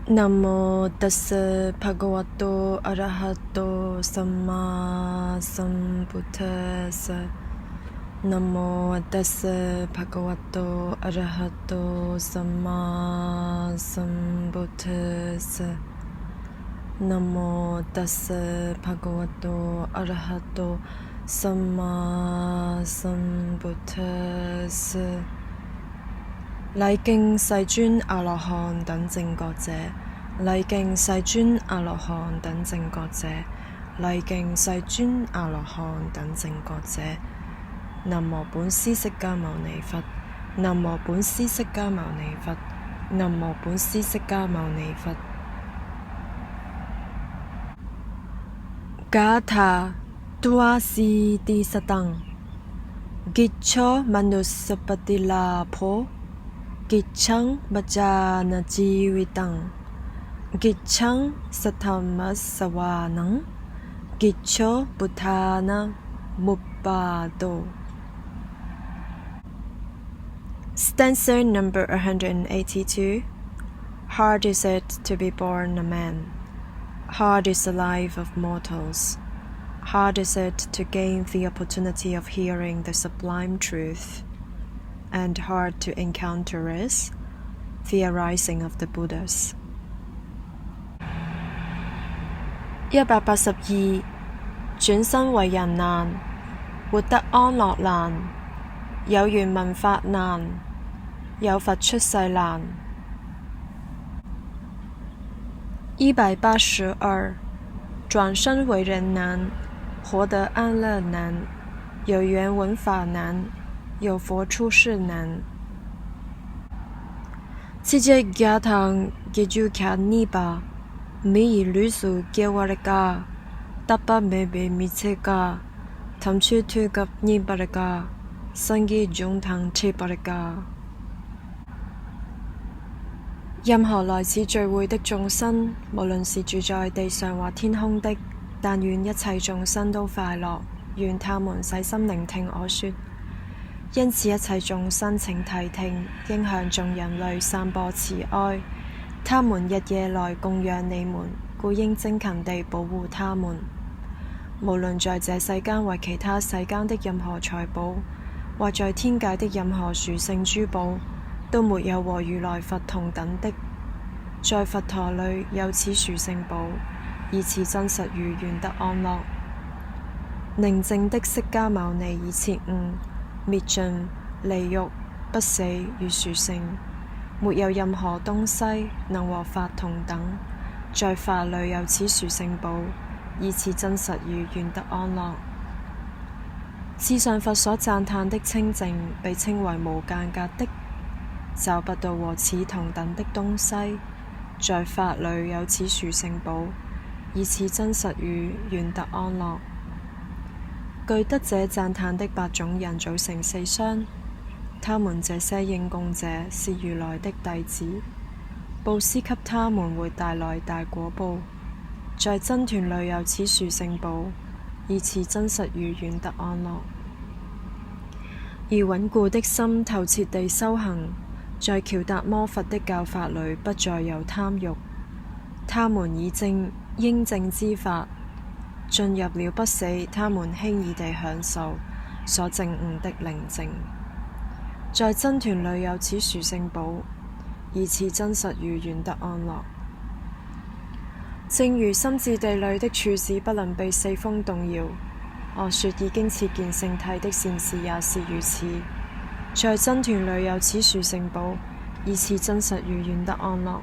南無ตัสสะภะคะวะโตอะระหะโตสัมมาสัมพุทธัสสะนะโมตัสสะภะคะวะโตอะระหะโตสัมมาสัมพุทธัสสะนะโมตัสสะภะคะวะโตอะระหะโตสัมมาสัมพุทธัสสะ禮敬世尊阿羅漢等正覺者，禮敬世尊阿羅漢等正覺者，禮敬世尊阿羅漢等正覺者。南無本師釋迦牟尼佛，南無本師釋迦牟尼佛，南無本師釋迦牟尼佛。迦他多阿斯蒂薩登，吉錯曼努斯帕蒂拉婆。กิจฉังบัจจานาจีวิตังกิจฉังสัทธรรมสวานังกิจโชพุทธานะมุปปาโต Stanza number 182. Hard is it to be born a man. Hard is the life of mortals. Hard is it to gain the opportunity of hearing the sublime truth.And hard to encounter is the arising of the Buddhas. 182. 轉生為人難，活得安樂難，有緣聞法難，有佛出世難。182. 轉生為人難，活得安樂難，有緣聞法難，有佛出世難。此節迦堂結住卡尼巴，米爾律蘇結瓦力加，達巴美比米切加，探處推及尼巴力加，生機中堂切巴力加。任何來此聚會的眾生，無論是住在地上或天空的，但願一切眾生都快樂，願他們細心聆聽我說。因此一切眾生請諦聽，應向眾人類散播慈愛。他們日夜來供養你們，故應精勤地保護他們。無論在這世間或其他世間的任何財寶，或在天界的任何殊勝珠寶，都沒有和如來佛同等的。在佛陀裏有此殊勝寶，以此真實語願得安樂。寧靜的釋迦牟尼以徹悟滅盡離欲不死與殊勝，沒有任何東西能和法同等。在法裏有此殊勝寶，以此真實語願得安樂。至上佛所讚歎的清淨，被稱為無間隔的，找不到和此同等的東西。在法裏有此殊勝寶，以此真實語願得安樂。具得這讚歎的8種人組成4雙，他們這些應供者是如來的弟子，布施給他們會帶來大果報。在僧團裏有此殊勝寶，以此真實語願得安樂。而穩固的心透徹地修行，在喬達摩佛的教法裏不再有貪欲，他們以證應證之法進入了不死，他們輕易地享受所證悟的寧靜。在僧團裏有此殊勝寶，以此真實語願得安樂。正如心智地裏的柱子不能被四風動搖，我說已經切見聖體的善事也是如此。在僧團裏有此殊勝寶，以此真實語願得安樂。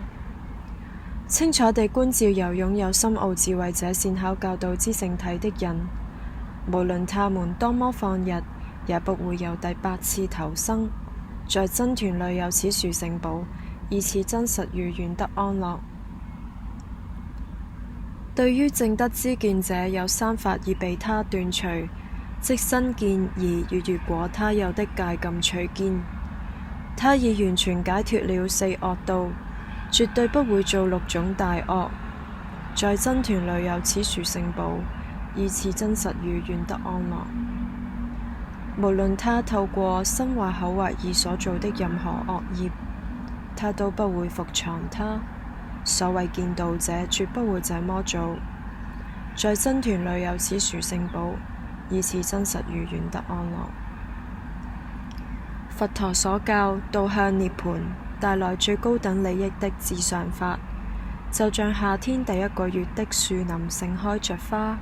清楚地觀照由擁有深奧智慧者善巧教導之聖體的人，無論他們多麼放逸，也不會有第8次投生。在僧團裏有此殊勝寶，以此真實語願得安樂。對於證得知見者，有3法已被他斷除，即身見而越過他有的戒禁取見。他已完全解脫了4惡道，絕對不會做6種大惡。在僧團裏有此殊勝寶，以此真實語願得安樂。無論他透過身或口或意所做的任何惡業，他都不會伏藏他。所謂見道者，絕不會這麼做。在僧團裏有此殊勝寶，以此真實如願得安樂。佛陀所教導向涅槃帶來最高等利益的至上法，就像夏天第一個月的樹林盛開着花。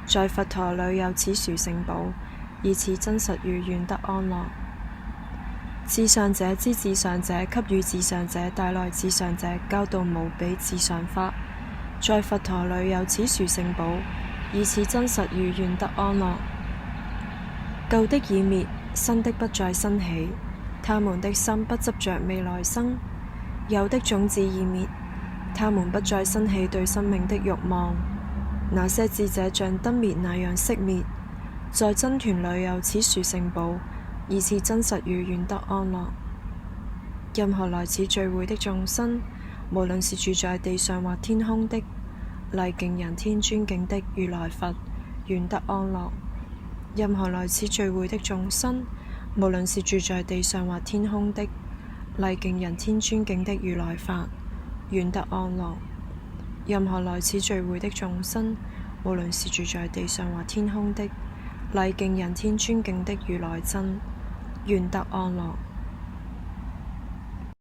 在佛陀裏有此殊勝寶，以此真實如願得安樂。至上者之至上者給予至上者帶來至上者教導無比至上法，在佛陀裏有此殊勝寶，以此真實如願得安樂。舊的已滅，新的不再生起，他們的心不執着未來生。有的種子已滅，他們不再生起對生命的慾望。那些智者像燈滅那樣熄滅，在僧團裏有此殊勝寶，以此真實如願得安樂。任何來此聚會的眾生，無論是住在地上或天空的，禮敬人天尊敬的如來佛，願得安樂。任何來此聚會的眾生，無論是住在地上或天空的，禮敬人天尊敬的如來法，願得安樂。任何來此聚會的眾生，無論是住在地上或天空的，禮敬人天尊敬的如來真，願得安樂。